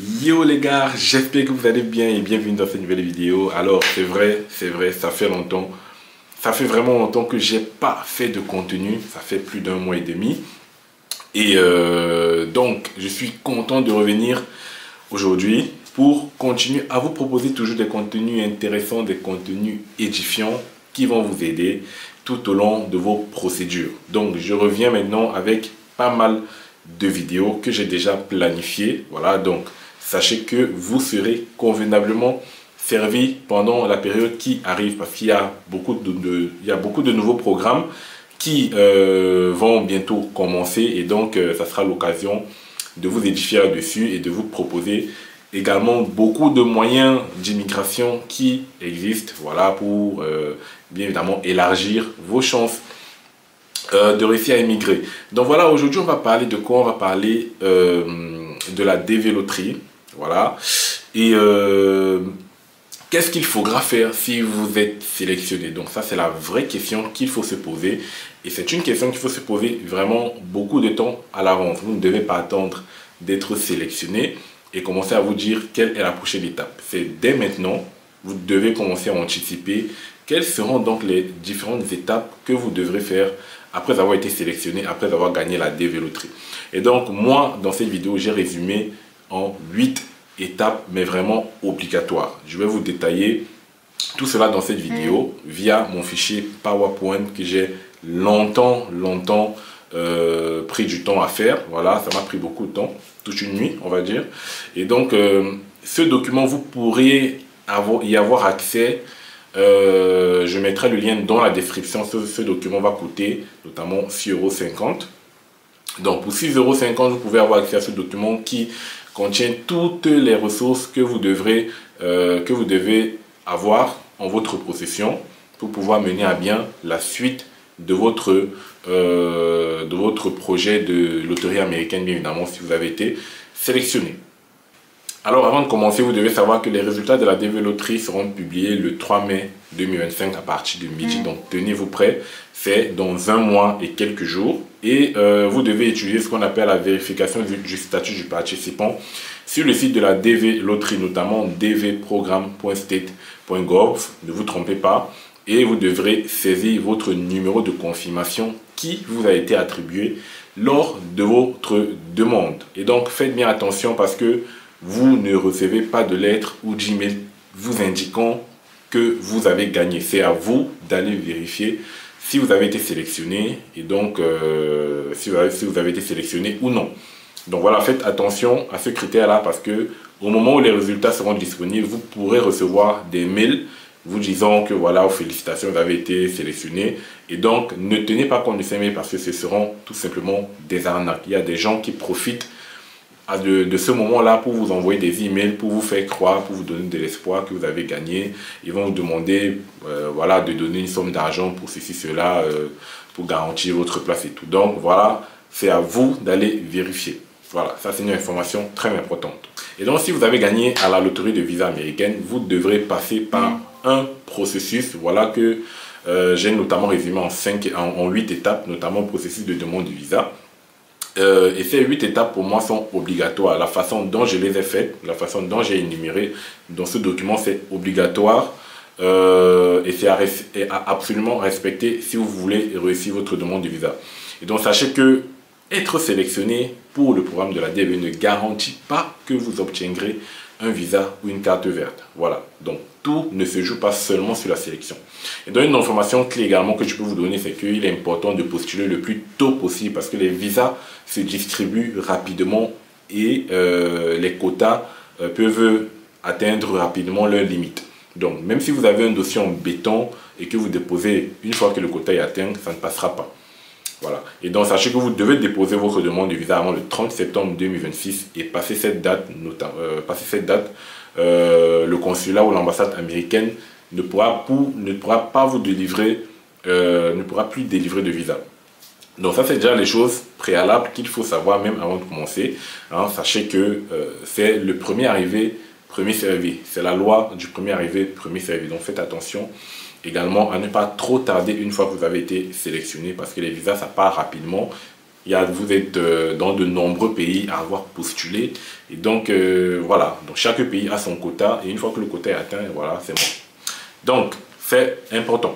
Yo les gars, j'espère que vous allez bien et bienvenue dans cette nouvelle vidéo. Alors c'est vrai, ça fait longtemps. Ça fait vraiment longtemps que j'ai pas fait de contenu. Ça fait plus d'un mois et demi. Et donc je suis content de revenir aujourd'hui pour continuer à vous proposer toujours des contenus intéressants, des contenus édifiants qui vont vous aider tout au long de vos procédures. Donc je reviens maintenant avec pas mal de vidéos que j'ai déjà planifiées. Voilà, donc sachez que vous serez convenablement servi pendant la période qui arrive parce qu'il y a beaucoup de nouveaux programmes qui vont bientôt commencer et donc ça sera l'occasion de vous édifier là-dessus et de vous proposer également beaucoup de moyens d'immigration qui existent, voilà, pour bien évidemment élargir vos chances de réussir à immigrer. Donc voilà, aujourd'hui on va parler de quoi? On va parler de la DV loterie, voilà. Et qu'est-ce qu'il faudra faire si vous êtes sélectionné? Donc ça c'est la vraie question qu'il faut se poser. Et c'est une question qu'il faut se poser vraiment beaucoup de temps à l'avance. Vous ne devez pas attendre d'être sélectionné et commencer à vous dire quelle est la prochaine étape. C'est dès maintenant, vous devez commencer à anticiper quelles seront donc les différentes étapes que vous devrez faire après avoir été sélectionné, après avoir gagné la DV loterie. Et donc moi, dans cette vidéo, j'ai résumé en 8 étapes, mais vraiment obligatoires. Je vais vous détailler tout cela dans cette vidéo via mon fichier PowerPoint que j'ai longtemps pris du temps à faire. Voilà, ça m'a pris beaucoup de temps, toute une nuit, on va dire. Et donc, ce document, vous pourriez y avoir accès. Je mettrai le lien dans la description. Ce document va coûter notamment 6,50 €. Donc, pour 6,50 €, vous pouvez avoir accès à ce document qui contient toutes les ressources que vous devez avoir en votre possession pour pouvoir mener à bien la suite de votre projet de loterie américaine, bien évidemment, si vous avez été sélectionné. Alors, avant de commencer, vous devez savoir que les résultats de la DV loterie seront publiés le 3 mai 2025 à partir de midi. Donc, tenez-vous prêts. C'est dans un mois et quelques jours. Et vous devez utiliser ce qu'on appelle la vérification du statut du participant sur le site de la DV loterie, notamment dvprogramme.state.gov. Ne vous trompez pas. Et vous devrez saisir votre numéro de confirmation qui vous a été attribué lors de votre demande. Et donc, faites bien attention parce que vous ne recevez pas de lettre ou d'email vous indiquant que vous avez gagné. C'est à vous d'aller vérifier si vous avez été sélectionné et donc si vous avez été sélectionné ou non. Donc voilà, faites attention à ce critère-là parce que au moment où les résultats seront disponibles, vous pourrez recevoir des mails vous disant que voilà, félicitations, vous avez été sélectionné. Et donc, ne tenez pas compte de ces mails parce que ce seront tout simplement des arnaques. Il y a des gens qui profitent de ce moment-là pour vous envoyer des emails, pour vous faire croire, pour vous donner de l'espoir que vous avez gagné. Ils vont vous demander voilà, de donner une somme d'argent pour ceci, cela, pour garantir votre place et tout. Donc voilà, c'est à vous d'aller vérifier. Voilà, ça c'est une information très importante. Et donc si vous avez gagné à la loterie de visa américaine, vous devrez passer par un processus, voilà que j'ai notamment résumé en 8 étapes, notamment le processus de demande de visa. Et ces 8 étapes pour moi sont obligatoires. La façon dont je les ai faites, la façon dont j'ai énuméré dans ce document, c'est obligatoire et c'est à absolument respecter si vous voulez réussir votre demande de visa. Et donc sachez que être sélectionné pour le programme de la DV ne garantit pas que vous obtiendrez un visa ou une carte verte. Voilà, donc tout ne se joue pas seulement sur la sélection. Et donc une information clé également que je peux vous donner, c'est qu'il est important de postuler le plus tôt possible parce que les visas se distribuent rapidement et les quotas peuvent atteindre rapidement leurs limites. Donc même si vous avez un dossier en béton et que vous déposez une fois que le quota est atteint, ça ne passera pas. Voilà. Et donc, sachez que vous devez déposer votre demande de visa avant le 30 septembre 2026 et passer cette date, le consulat ou l'ambassade américaine ne pourra plus délivrer de visa. Donc ça, c'est déjà les choses préalables qu'il faut savoir même avant de commencer. Hein, sachez que c'est le premier arrivé, premier servi. C'est la loi du premier arrivé, premier servi. Donc faites attention également à ne pas trop tarder une fois que vous avez été sélectionné parce que les visas, ça part rapidement Vous êtes dans de nombreux pays à avoir postulé. Et donc, voilà. Donc, chaque pays a son quota. Et une fois que le quota est atteint, voilà, c'est bon. Donc, c'est important.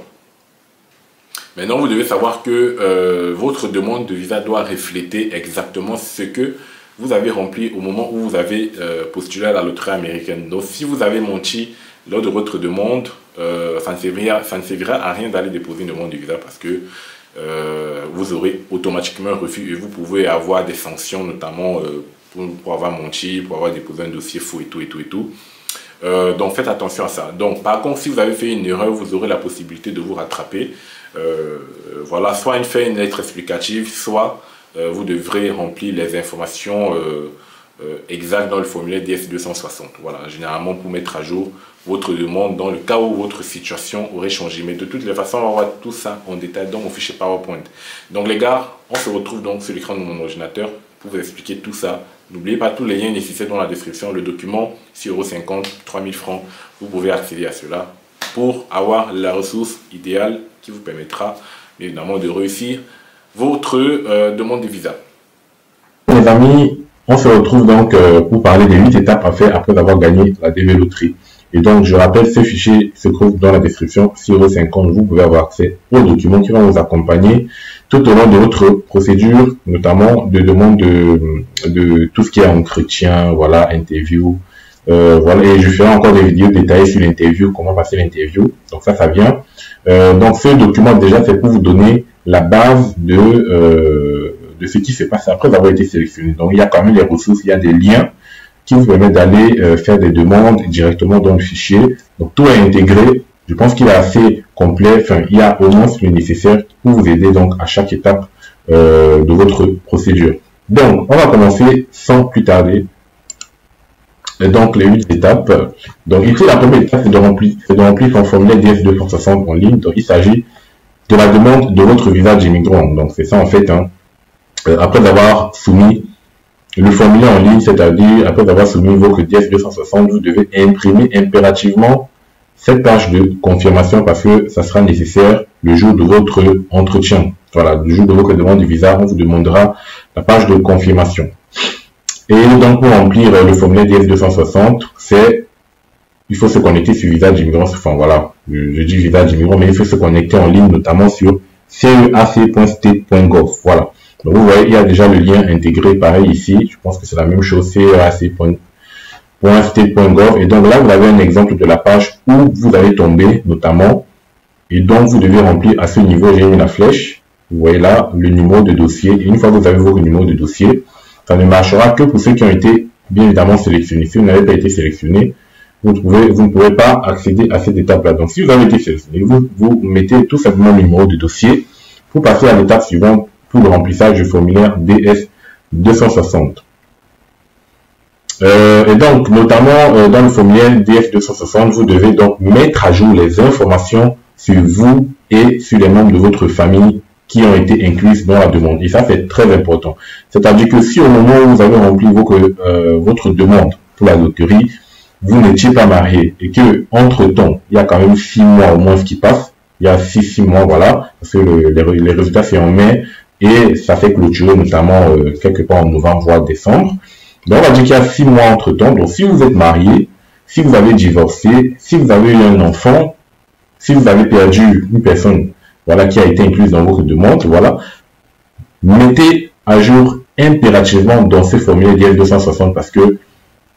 Maintenant, vous devez savoir que votre demande de visa doit refléter exactement ce que vous avez rempli au moment où vous avez postulé à la loterie américaine. Donc, si vous avez menti lors de votre demande, ça ne servira à rien d'aller déposer une demande de visa parce que vous aurez automatiquement un refus et vous pouvez avoir des sanctions, notamment pour avoir menti, pour avoir déposé un dossier faux et tout. Donc faites attention à ça. Donc par contre, si vous avez fait une erreur, vous aurez la possibilité de vous rattraper. Voilà, soit une lettre explicative, soit vous devrez remplir les informations exactes dans le formulaire DS-260. Voilà, généralement pour mettre à jour votre demande dans le cas où votre situation aurait changé. Mais de toutes les façons, on va voir tout ça en détail dans mon fichier PowerPoint. Donc les gars, on se retrouve donc sur l'écran de mon ordinateur pour vous expliquer tout ça. N'oubliez pas tous les liens nécessaires dans la description. Le document, 6,50 €, 3000 francs. Vous pouvez accéder à cela pour avoir la ressource idéale qui vous permettra évidemment de réussir votre demande de visa. Les amis, on se retrouve donc pour parler des 8 étapes à faire après avoir gagné la DV Loterie. Et donc, je rappelle, ce fichier se trouve dans la description, 6,50 €. Vous pouvez avoir accès aux documents qui vont vous accompagner tout au long de votre procédure, notamment de demande de tout ce qui est entretien, voilà, interview. Voilà, et je ferai encore des vidéos détaillées sur l'interview, comment passer l'interview. Donc ça vient. Donc ce document, déjà, c'est pour vous donner la base de ce qui se passe après avoir été sélectionné. Donc il y a quand même les ressources, il y a des liens qui vous permettent d'aller faire des demandes directement dans le fichier. Donc tout est intégré. Je pense qu'il est assez complet. Enfin, il y a au moins le nécessaire pour vous aider donc à chaque étape de votre procédure. Donc, on va commencer sans plus tarder. Et donc, les 8 étapes. Donc, ici, la première étape, c'est de remplir son formulaire DS-260 en ligne. Donc, il s'agit de la demande de votre visa d'immigrant. Donc, c'est ça en fait. Hein. Après avoir soumis le formulaire en ligne, c'est-à-dire après avoir soumis votre DS-260, vous devez imprimer impérativement cette page de confirmation parce que ça sera nécessaire le jour de votre entretien. Voilà, le jour de votre demande de visa, on vous demandera la page de confirmation. Et donc, pour remplir le formulaire DS-260, il faut se connecter sur visa d'immigrant. Enfin, voilà, je dis visa d'immigrant, mais il faut se connecter en ligne, notamment sur ceac.state.gov. Voilà. Donc, vous voyez, il y a déjà le lien intégré, pareil ici. Je pense que c'est la même chose, ceac.state.gov. Et donc là, vous avez un exemple de la page où vous allez tomber, notamment. Et donc, vous devez remplir à ce niveau, j'ai mis la flèche. Vous voyez là, le numéro de dossier. Et une fois que vous avez votre numéro de dossier, ça ne marchera que pour ceux qui ont été, bien évidemment, sélectionnés. Si vous n'avez pas été sélectionné, vous ne pouvez pas accéder à cette étape-là. Donc, si vous avez été sélectionné, vous mettez tout simplement le numéro de dossier pour passer à l'étape suivante pour le remplissage du formulaire DS-260. Et donc, notamment dans le formulaire DS-260, vous devez donc mettre à jour les informations sur vous et sur les membres de votre famille qui ont été incluses dans la demande. Et ça, c'est très important. C'est-à-dire que si au moment où vous avez rempli votre demande pour la loterie, vous n'étiez pas marié et que, entre-temps, il y a quand même 6 mois au moins ce qui passe, il y a 6 mois, voilà, parce que les résultats, c'est en mai et ça fait clôturer notamment quelque part en novembre, voire décembre. Donc, on va dire qu'il y a 6 mois entre-temps. Donc, si vous êtes marié, si vous avez divorcé, si vous avez eu un enfant, si vous avez perdu une personne, voilà, qui a été incluse dans votre demande, voilà, mettez à jour impérativement dans ce formulaire DS-260 parce que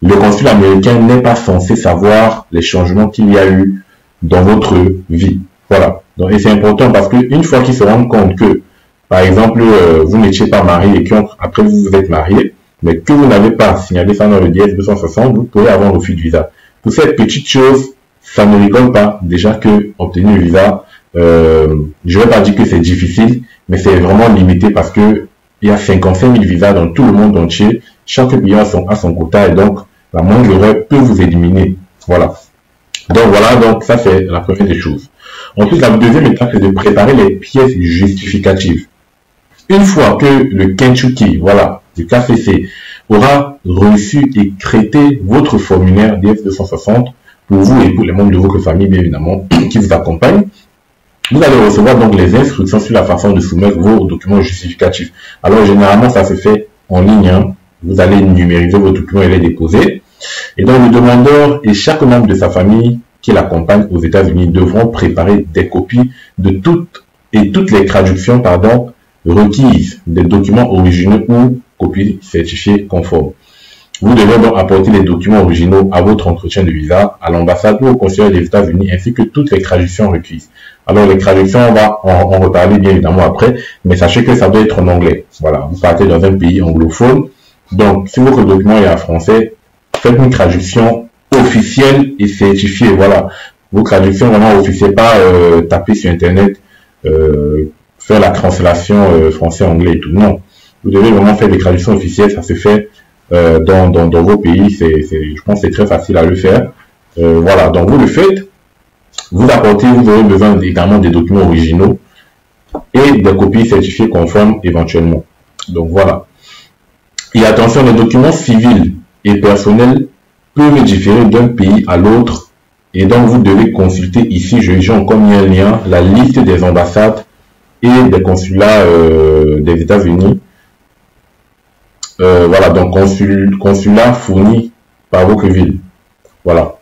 le consul américain n'est pas censé savoir les changements qu'il y a eu dans votre vie. Voilà. Donc, et c'est important parce que une fois qu'ils se rendent compte que, par exemple, vous n'étiez pas marié et qu'après vous vous êtes marié, mais que vous n'avez pas signalé ça dans le DS-260, vous pouvez avoir un refus de visa. Pour cette petite chose, ça ne rigole pas. Déjà que obtenir un visa, je vais pas dire que c'est difficile, mais c'est vraiment limité parce que il y a 55 000 visas dans tout le monde entier. Chaque pays a son quota et donc la moindre erreur peut vous éliminer. Voilà. Donc voilà, donc ça c'est la première des choses. Ensuite, la deuxième étape, c'est de préparer les pièces justificatives. Une fois que le Kentucky, voilà, du KCC, aura reçu et traité votre formulaire DS-260 pour vous et pour les membres de votre famille, bien évidemment, qui vous accompagnent, vous allez recevoir donc les instructions sur la façon de soumettre vos documents justificatifs. Alors, généralement, ça se fait en ligne. Hein. Vous allez numériser vos documents et les déposer. Et donc, le demandeur et chaque membre de sa famille qui l'accompagne aux États-Unis devront préparer des copies de toutes les traductions, requises des documents originaux ou copies certifiées conformes. Vous devez donc apporter les documents originaux à votre entretien de visa, à l'ambassade ou au consulat des États-Unis, ainsi que toutes les traductions requises. Alors, les traductions, on va en reparler bien évidemment après, mais sachez que ça doit être en anglais. Voilà, vous partez dans un pays anglophone. Donc, si votre document est en français, faites une traduction officielle et certifiée. Voilà, vos traductions vraiment officielles, pas taper sur Internet, faire la translation français-anglais et tout. Non, vous devez vraiment faire des traductions officielles. Ça se fait dans vos pays. Je pense que c'est très facile à le faire. Voilà, donc vous le faites. Vous apportez, vous aurez besoin également des documents originaux et des copies certifiées conformes éventuellement. Donc voilà. Et attention, les documents civils et personnels peuvent différer d'un pays à l'autre. Et donc vous devez consulter ici, j'ai encore mis un lien, la liste des ambassades et des consulats des États-Unis. Voilà, donc consulat fourni par votre ville. Voilà.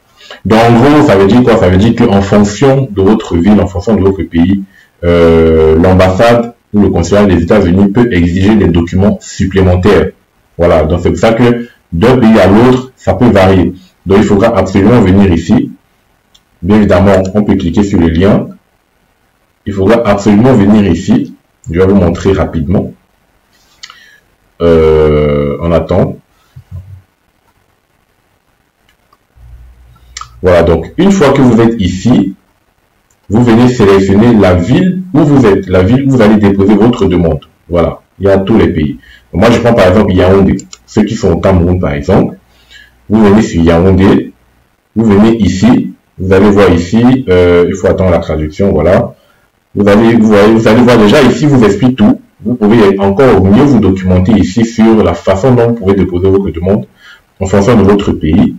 Donc en gros, ça veut dire quoi? Ça veut dire qu'en fonction de votre ville, en fonction de votre pays, l'ambassade ou le consulat des États-Unis peut exiger des documents supplémentaires. Voilà, donc c'est pour ça que d'un pays à l'autre, ça peut varier. Donc il faudra absolument venir ici. Bien évidemment, on peut cliquer sur le lien. Il faudra absolument venir ici. Je vais vous montrer rapidement. On attend. Voilà, donc une fois que vous êtes ici, vous venez sélectionner la ville où vous êtes, la ville où vous allez déposer votre demande. Voilà, il y a tous les pays. Donc, moi, je prends par exemple Yaoundé. Ceux qui sont au Cameroun, par exemple, vous venez sur Yaoundé, vous venez ici, vous allez voir ici, il faut attendre la traduction, voilà. Vous allez voir déjà ici, vous explique tout. Vous pouvez encore mieux vous documenter ici sur la façon dont vous pouvez déposer votre demande en fonction de votre pays.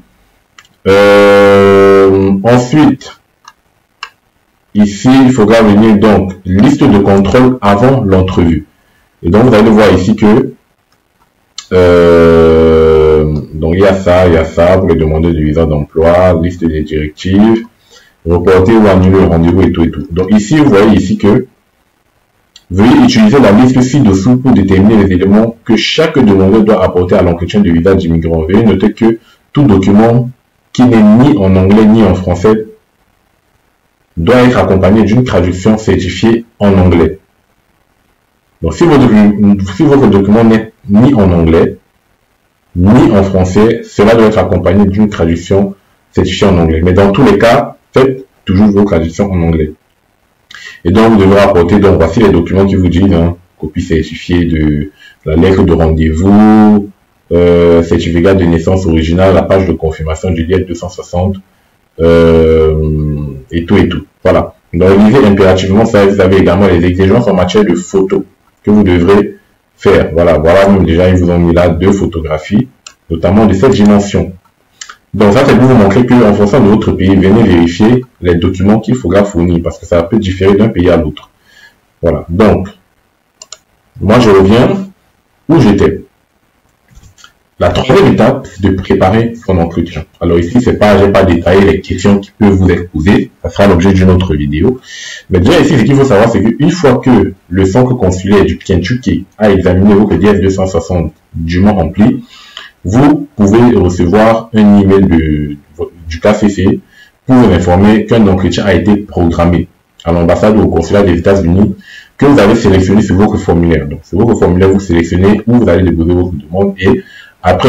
Ensuite, ici, il faudra venir donc liste de contrôle avant l'entrevue. Et donc, vous allez voir ici que donc il y a ça pour les demandeurs de visa d'emploi, liste des directives, reporter ou annuler le rendez-vous et tout. Donc ici, vous voyez ici que veuillez utiliser la liste ci-dessous pour déterminer les éléments que chaque demandeur doit apporter à l'entretien de visa d'immigrant. Veuillez noter que tout document qui n'est ni en anglais ni en français doit être accompagné d'une traduction certifiée en anglais. Donc si votre document n'est ni en anglais ni en français, cela doit être accompagné d'une traduction certifiée en anglais. Mais dans tous les cas, faites toujours vos traductions en anglais. Et donc vous devrez apporter, donc voici les documents qui vous disent, hein, copie certifiée de la lettre de rendez-vous, certificat de naissance originale, la page de confirmation du DIET 260, et tout. Voilà. Donc, lisez impérativement ça. Vous avez également les exigences en matière de photos que vous devrez faire. Voilà, même déjà, ils vous ont mis là 2 photographies, notamment de cette dimension. Donc, ça, c'est pour vous montrer qu'en fonction de votre pays, venez vérifier les documents qu'il faudra fournir parce que ça peut différer d'un pays à l'autre. Voilà. Donc, moi, je reviens où j'étais. La troisième étape, c'est de préparer son entretien. Alors ici, j'ai pas détaillé les questions qui peuvent vous être posées. Ça sera l'objet d'une autre vidéo. Mais déjà ici, ce qu'il faut savoir, c'est qu'une fois que le centre consulaire du Kentucky a examiné votre DF 260 dûment rempli, vous pouvez recevoir un email du KCC pour vous informer qu'un entretien a été programmé à l'ambassade ou au consulat des États-Unis que vous avez sélectionné sur votre formulaire. Donc, sur votre formulaire, vous sélectionnez où vous allez déposer votre demande et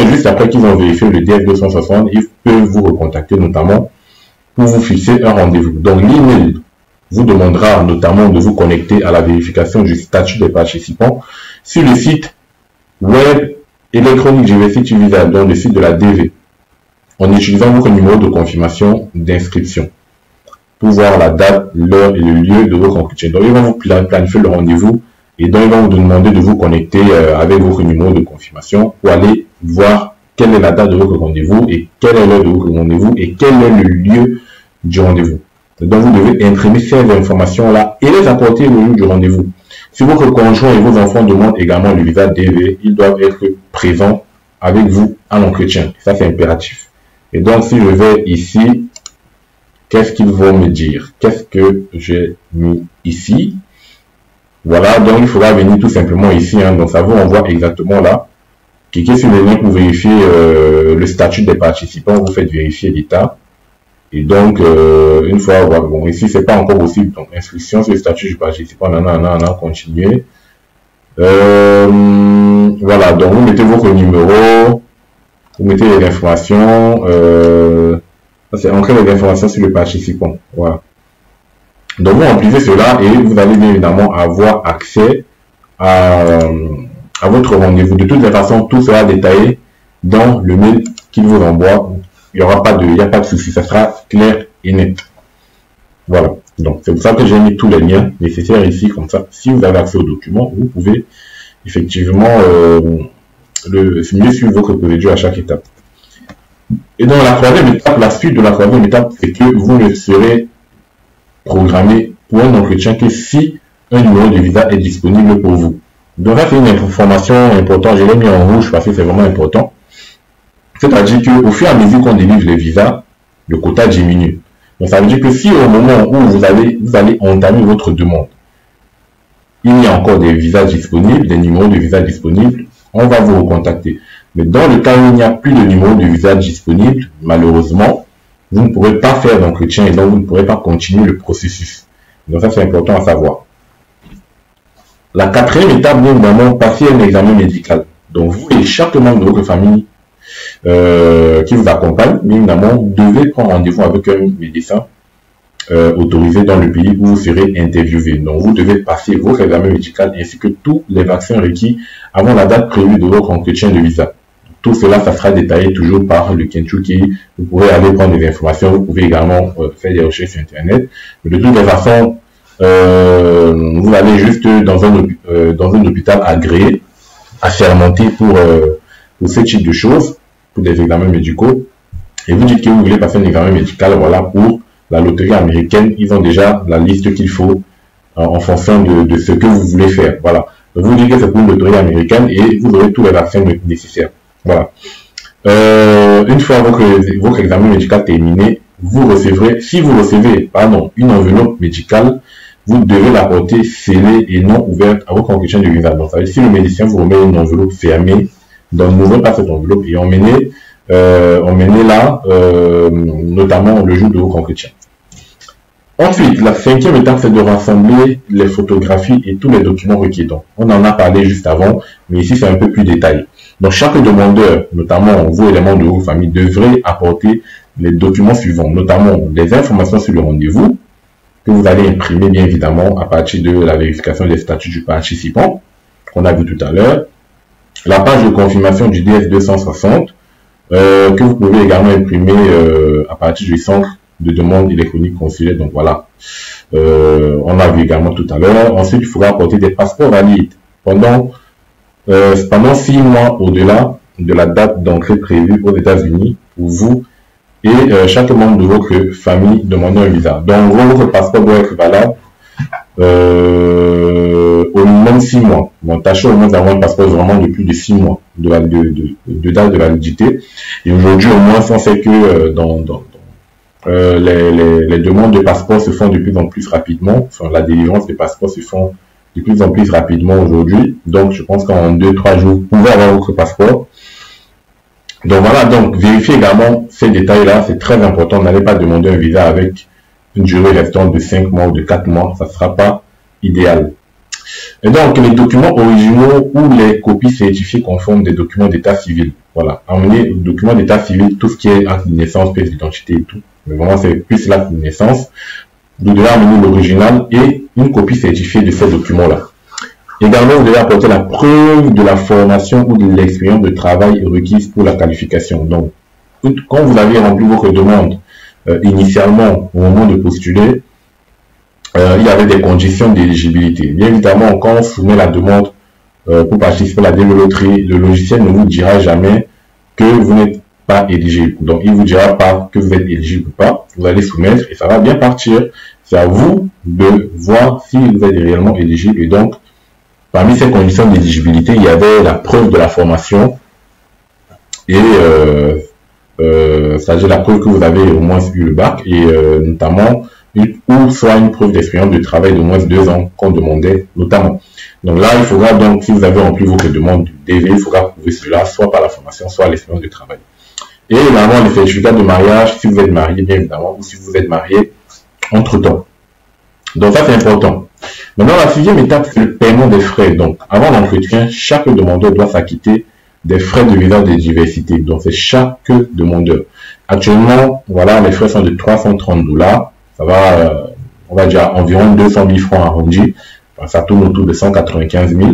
juste après qu'ils ont vérifié le DF 260, ils peuvent vous recontacter notamment pour vous fixer un rendez-vous. Donc l'email vous demandera notamment de vous connecter à la vérification du statut des participants sur le site web Electronic Diversity Visa, dans le site de la DV, en utilisant votre numéro de confirmation d'inscription pour voir la date, l'heure et le lieu de votre entretien. Donc ils vont vous planifier le rendez-vous et donc ils vont vous demander de vous connecter avec votre numéro de confirmation pour aller voir quelle est la date de votre rendez-vous et quelle est l'heure de votre rendez-vous et quel est le lieu du rendez-vous. Donc, vous devez imprimer ces informations-là et les apporter le jour du rendez-vous. Si votre conjoint et vos enfants demandent également le visa DV, ils doivent être présents avec vous à l'entretien. Ça, c'est impératif. Et donc, si je vais ici, qu'est-ce qu'ils vont me dire? Qu'est-ce que j'ai mis ici? Voilà, donc il faudra venir tout simplement ici. Donc, ça vous envoie exactement là. Cliquez sur le lien pour vérifier le statut des participants. Vous faites vérifier l'état. Et donc, une fois, bon, ici, c'est pas encore possible. Donc, inscription sur le statut du participant, continuer. Voilà, donc vous mettez votre numéro, vous mettez les informations, c'est entrer les informations sur le participant. Voilà. Donc, vous remplissez cela et vous allez bien évidemment avoir accès à votre rendez-vous. De toutes les façons, tout sera détaillé dans le mail qu'il vous envoie. Il n'y a pas de souci, ça sera clair et net. Voilà. Donc, c'est pour ça que j'ai mis tous les liens nécessaires ici, comme ça. Si vous avez accès aux documents, vous pouvez effectivement mieux suivre votre procédure à chaque étape. Et dans la troisième étape, la suite de la troisième étape, c'est que vous ne serez programmé pour un entretien que si un numéro de visa est disponible pour vous. Donc, ça, c'est une information importante. Je l'ai mis en rouge parce que c'est vraiment important. C'est-à-dire qu'au fur et à mesure qu'on délivre les visas, le quota diminue. Donc, ça veut dire que si au moment où vous allez entamer votre demande, il y a encore des visas disponibles, des numéros de visa disponibles, on va vous recontacter. Mais dans le cas où il n'y a plus de numéro de visa disponible, malheureusement, vous ne pourrez pas faire d'entretien et donc vous ne pourrez pas continuer le processus. Donc, ça, c'est important à savoir. La quatrième étape, bien évidemment, passer un examen médical. Donc, vous et chaque membre de votre famille qui vous accompagne, bien évidemment, devez prendre rendez-vous avec un médecin autorisé dans le pays où vous serez interviewé. Donc, vous devez passer votre examen médical ainsi que tous les vaccins requis avant la date prévue de votre entretien de visa. Tout cela, ça sera détaillé toujours par le Kentucky. Vous pourrez aller prendre des informations. Vous pouvez également faire des recherches sur Internet. Mais de toutes les façons, vous allez juste dans un hôpital agréé, assermenté pour ce type de choses, pour des examens médicaux. Et vous dites que vous voulez passer un examen médical, voilà, pour la loterie américaine. Ils ont déjà la liste qu'il faut en fonction de ce que vous voulez faire. Voilà. Donc, vous dites que c'est pour une loterie américaine et vous aurez tous les vaccins nécessaires. Voilà. Une fois votre examen médical terminé, vous recevrez, si vous recevez, une enveloppe médicale, vous devez la porter scellée et non ouverte à votre entretien de visa. Donc, ça veut dire, si le médecin vous remet une enveloppe fermée, donc n'ouvrez pas cette enveloppe et emmenez là, notamment le jour de votre entretien. Ensuite, la cinquième étape, c'est de rassembler les photographies et tous les documents requis. Donc, on en a parlé juste avant, mais ici, c'est un peu plus détaillé. Donc, chaque demandeur, notamment vous et les membres de vos familles, devrez apporter les documents suivants, notamment les informations sur le rendez-vous, que vous allez imprimer, bien évidemment, à partir de la vérification des statuts du participant, qu'on a vu tout à l'heure, la page de confirmation du DS 260, que vous pouvez également imprimer à partir du centre de demande électronique consulaire. Donc voilà, on a vu également tout à l'heure. Ensuite, il faudra apporter des passeports valides pendant 6 mois au-delà de la date d'entrée prévue aux États-Unis pour vous et chaque membre de votre famille demandant un visa. Donc, votre passeport doit être valable au minimum 6 mois. Bon, tâchez au moins d'avoir un passeport vraiment de plus de 6 mois de date de validité. Et aujourd'hui, au moins, on sait que les demandes de passeport se font de plus en plus rapidement. Enfin, la délivrance des passeports se font de plus en plus rapidement aujourd'hui. Donc, je pense qu'en 2-3 jours, vous pouvez avoir votre passeport. Donc voilà, donc vérifiez également ces détails-là, c'est très important. N'allez pas demander un visa avec une durée restante de 5 mois ou de 4 mois, ça ne sera pas idéal. Et donc, les documents originaux ou les copies certifiées conformes des documents d'état civil. Voilà, emmenez le document d'état civil, tout ce qui est acte de naissance, pièce d'identité et tout. Mais vraiment, c'est plus l'acte de naissance. Vous devez amener l'original et une copie certifiée de ces documents-là. Également, vous devez apporter la preuve de la formation ou de l'expérience de travail requise pour la qualification. Donc, quand vous avez rempli votre demande initialement au moment de postuler, il y avait des conditions d'éligibilité. Bien évidemment, quand on soumet la demande pour participer à la loterie, le logiciel ne vous dira jamais que vous n'êtes pas éligible. Donc, il vous dira pas que vous êtes éligible ou pas. Vous allez soumettre et ça va bien partir. C'est à vous de voir si vous êtes réellement éligible. Et donc, parmi ces conditions d'éligibilité, il y avait la preuve de la formation et c'est-à-dire la preuve que vous avez au moins eu le bac et notamment ou soit une preuve d'expérience de travail d'au moins 2 ans qu'on demandait notamment. Donc là, il faudra donc, si vous avez rempli votre demande du DV, il faudra prouver cela soit par la formation, soit l'expérience de travail. Et évidemment, les certificats de mariage, si vous êtes marié, bien évidemment, ou si vous êtes marié entre-temps. Donc ça, c'est important. Maintenant, la 6e étape, c'est le paiement des frais. Donc, avant l'entretien, chaque demandeur doit s'acquitter des frais de visa de diversité. Donc, c'est chaque demandeur. Actuellement, voilà, les frais sont de $330. Ça va, on va dire environ 200 000 francs arrondis. Ça tourne autour de 195 000.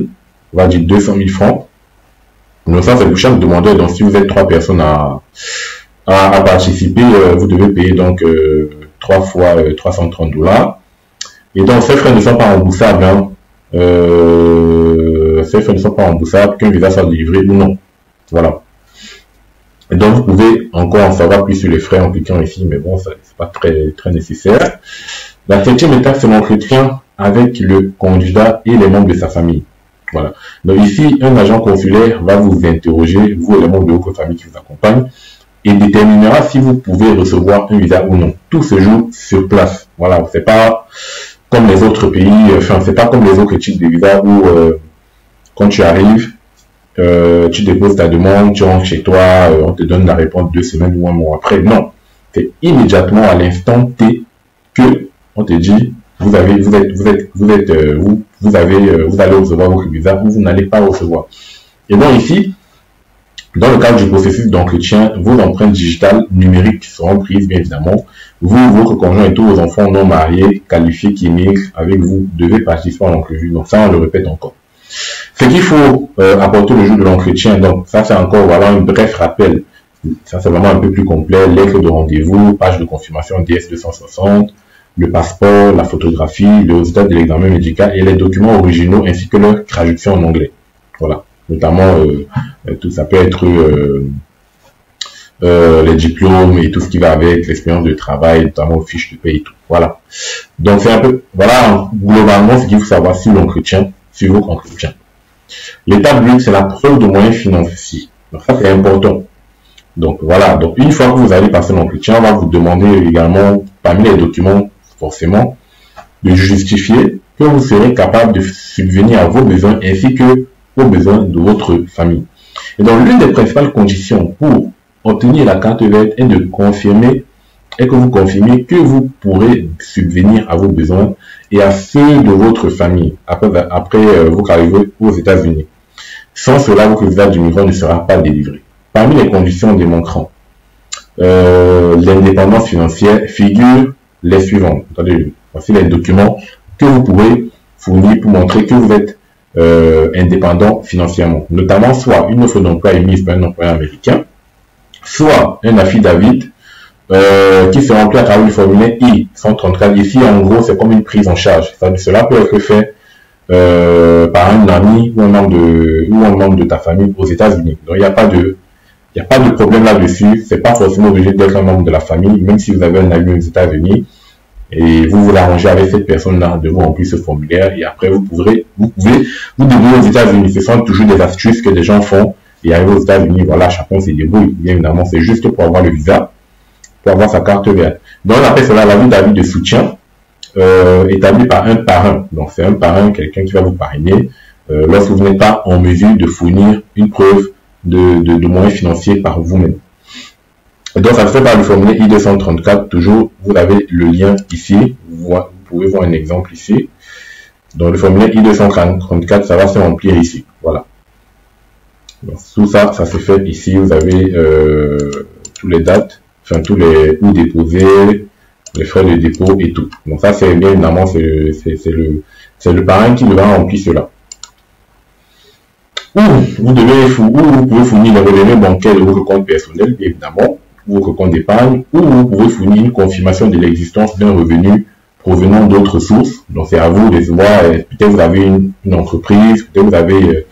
On va dire 200 000 francs. Donc ça, c'est pour chaque demandeur. Donc, si vous êtes 3 personnes à participer, vous devez payer donc 3 fois $330. Et donc, ces frais ne sont pas remboursables. Hein. Ces frais ne sont pas remboursables, qu'un visa soit délivré ou non. Voilà. Et donc, vous pouvez encore en savoir plus sur les frais en cliquant ici, mais bon, c'est pas très nécessaire. La 7e étape, c'est l'entretien avec le candidat et les membres de sa famille. Voilà. Donc ici, un agent consulaire va vous interroger, vous et les membres de votre famille qui vous accompagnent, et déterminera si vous pouvez recevoir un visa ou non. Tout se joue sur place. Voilà. C'est pas comme les autres pays, enfin, c'est pas comme les autres types de visas où, quand tu arrives, tu déposes ta demande, tu rentres chez toi, on te donne la réponse 2 semaines ou 1 mois après. Non. C'est immédiatement à l'instant T que on te dit, vous allez recevoir votre visa ou vous n'allez pas recevoir. Et donc ici, dans le cadre du processus d'entretien, vos empreintes digitales numériques seront prises, bien évidemment. Vous, votre conjoint et tous vos enfants non mariés, qualifiés, qui émigrent avec vous, devez participer à l'entrevue. Donc ça, on le répète encore. Ce qu'il faut apporter le jour de l'entretien, donc ça c'est encore voilà un bref rappel. Ça c'est vraiment un peu plus complet. Lettre de rendez-vous, page de confirmation DS 260, le passeport, la photographie, le résultat de l'examen médical et les documents originaux ainsi que leur traduction en anglais. Voilà. Notamment, tout ça peut être les diplômes et tout ce qui va avec, l'expérience de travail, notamment aux fiches de paie et tout. Voilà. Donc c'est un peu, voilà, globalement ce qu'il faut savoir sur l'entretien, sur votre entretien. L'étape 8, c'est la preuve de moyens financiers. Donc ça c'est important. Donc voilà, donc une fois que vous allez passer l'entretien, on va vous demander également, parmi les documents, forcément, de justifier que vous serez capable de subvenir à vos besoins ainsi que aux besoins de votre famille. Et donc l'une des principales conditions pour obtenir la carte verte est de confirmer, et que vous confirmez que vous pourrez subvenir à vos besoins et à ceux de votre famille après votre arrivée aux États-Unis. Sans cela, votre visa d'immigrant ne sera pas délivré. Parmi les conditions démontrant l'indépendance financière figurent les suivantes. Attendez, voici les documents que vous pourrez fournir pour montrer que vous êtes indépendant financièrement. Notamment soit une offre d'emploi émise par un employeur américain, soit un affidavit qui se remplit à travers le formulaire I-134. Ici, en gros, c'est comme une prise en charge. Cela peut être fait par un ami ou un membre de ta famille aux États-Unis. Donc, il n'y a pas de problème là-dessus. C'est pas forcément obligé d'être un membre de la famille, même si vous avez un ami aux États-Unis et vous vous arrangez avec cette personne-là de vous remplir ce formulaire et après vous pouvez vous débrouiller aux États-Unis. Ce sont toujours des astuces que des gens font et arriver aux États-Unis, voilà, chacun se débrouille. Bien évidemment, c'est juste pour avoir le visa, pour avoir sa carte verte. Donc, on appelle cela l'avis de soutien établi par un parrain. Donc, c'est un parrain, quelqu'un qui va vous parrainer lorsque vous n'êtes pas en mesure de fournir une preuve de moyens financiers par vous-même. Donc, ça se fait par le formulaire I-234. Toujours, vous avez le lien ici. Vous pouvez voir un exemple ici. Donc, le formulaire I-234, ça va se remplir ici. Voilà. Donc, tout ça, ça se fait ici. Vous avez toutes les dates, enfin, tous les où déposer, les frais de dépôt et tout. Donc, ça, c'est bien évidemment, c'est le parrain qui devra remplir cela. Ou vous pouvez fournir les revenus bancaires de votre compte personnel, bien évidemment, ou votre compte d'épargne, ou vous pouvez fournir une confirmation de l'existence d'un revenu provenant d'autres sources. Donc c'est à vous de voir, peut-être vous avez une entreprise, peut-être vous avez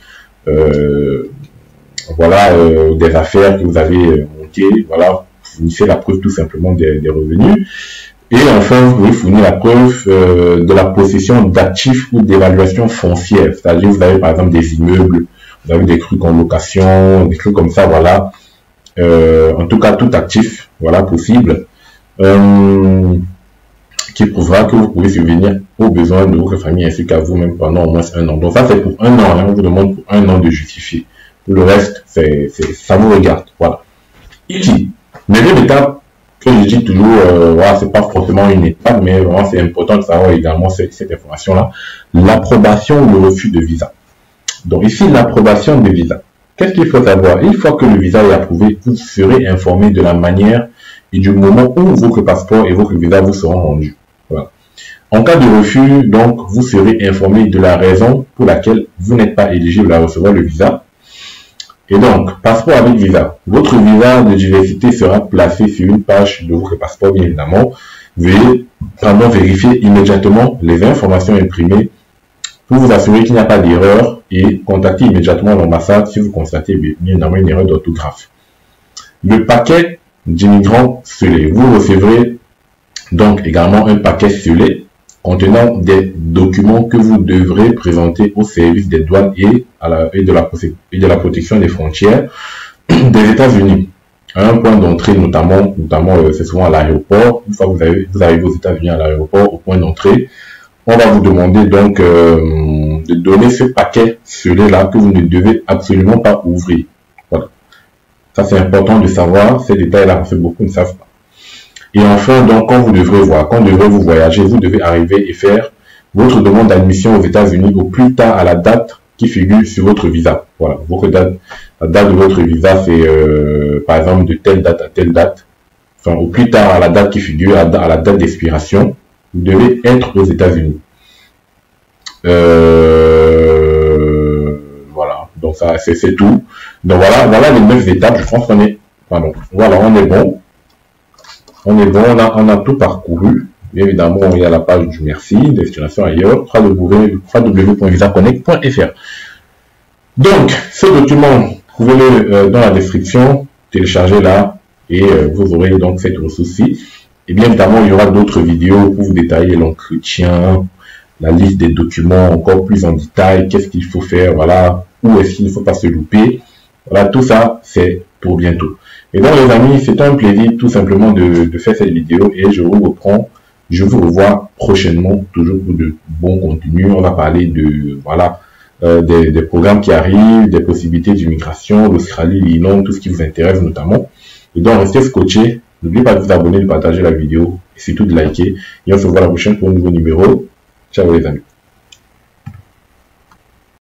des affaires que vous avez OK, voilà, fournissez la preuve tout simplement des revenus. Et enfin, vous pouvez fournir la preuve de la possession d'actifs ou d'évaluation foncière. C'est-à-dire, vous avez par exemple des immeubles, vous avez des trucs en location, des trucs comme ça, voilà. En tout cas, tout actif, voilà, possible, qui prouvera que vous pouvez subvenir aux besoins de votre famille ainsi qu'à vous-même pendant au moins 1 an. Donc ça, c'est pour 1 an, hein, on vous demande pour 1 an de justifier. Pour le reste, ça vous regarde, voilà. Ici, deuxième étape, que je dis toujours, voilà, c'est pas forcément une étape, mais vraiment c'est important de savoir également cette information-là, l'approbation ou le refus de visa. Donc ici, l'approbation de visa. Qu'est-ce qu'il faut savoir? Une fois que le visa est approuvé, vous serez informé de la manière et du moment où votre passeport et votre visa vous seront rendus. Voilà. En cas de refus, donc, vous serez informé de la raison pour laquelle vous n'êtes pas éligible à recevoir le visa. Et donc, passeport avec visa. Votre visa de diversité sera placé sur une page de votre passeport, bien évidemment. Veuillez, vérifier immédiatement les informations imprimées pour vous assurer qu'il n'y a pas d'erreur et contacter immédiatement l'ambassade si vous constatez bien évidemment une erreur d'orthographe. Le paquet d'immigrants scellé. Vous recevrez donc également un paquet scellé contenant des documents que vous devrez présenter au service des douanes et de la protection des frontières des États-Unis. À un point d'entrée, notamment c'est souvent à l'aéroport. Une fois que vous arrivez aux États-Unis à l'aéroport, au point d'entrée, on va vous demander donc de donner ce paquet scellé-là que vous ne devez absolument pas ouvrir. Voilà. Ça, c'est important de savoir. Ces détails-là, parce que beaucoup ne savent pas. Et enfin, donc, quand vous devrez vous voyager, vous devez arriver et faire votre demande d'admission aux États-Unis au plus tard à la date qui figure sur votre visa. Voilà, la date de votre visa, c'est par exemple de telle date à telle date. Enfin, au plus tard à la date qui figure, à la date d'expiration, vous devez être aux États-Unis. Voilà, donc ça, c'est tout. Donc voilà les 9 étapes. Je pense qu'on est, voilà, on est bon. On a tout parcouru. Bien évidemment, il y a la page du merci, destination ailleurs, www.visaconnect.fr. Donc, ce document, vous pouvez dans la description, télécharger là, et vous aurez donc cette ressource-ci. Et bien évidemment, il y aura d'autres vidéos pour vous détailler l'entretien, la liste des documents encore plus en détail, qu'est-ce qu'il faut faire, voilà, où est-ce qu'il ne faut pas se louper. Voilà, tout ça, c'est pour bientôt. Et donc les amis, c'est un plaisir tout simplement de faire cette vidéo et je vous revois prochainement, toujours pour de bons contenus. On va parler de, voilà, des programmes qui arrivent, des possibilités d'immigration, l'Australie, l'Irlande, tout ce qui vous intéresse notamment. Et donc restez scotchés, n'oubliez pas de vous abonner, de partager la vidéo et surtout de liker. Et on se voit la prochaine pour un nouveau numéro. Ciao les amis.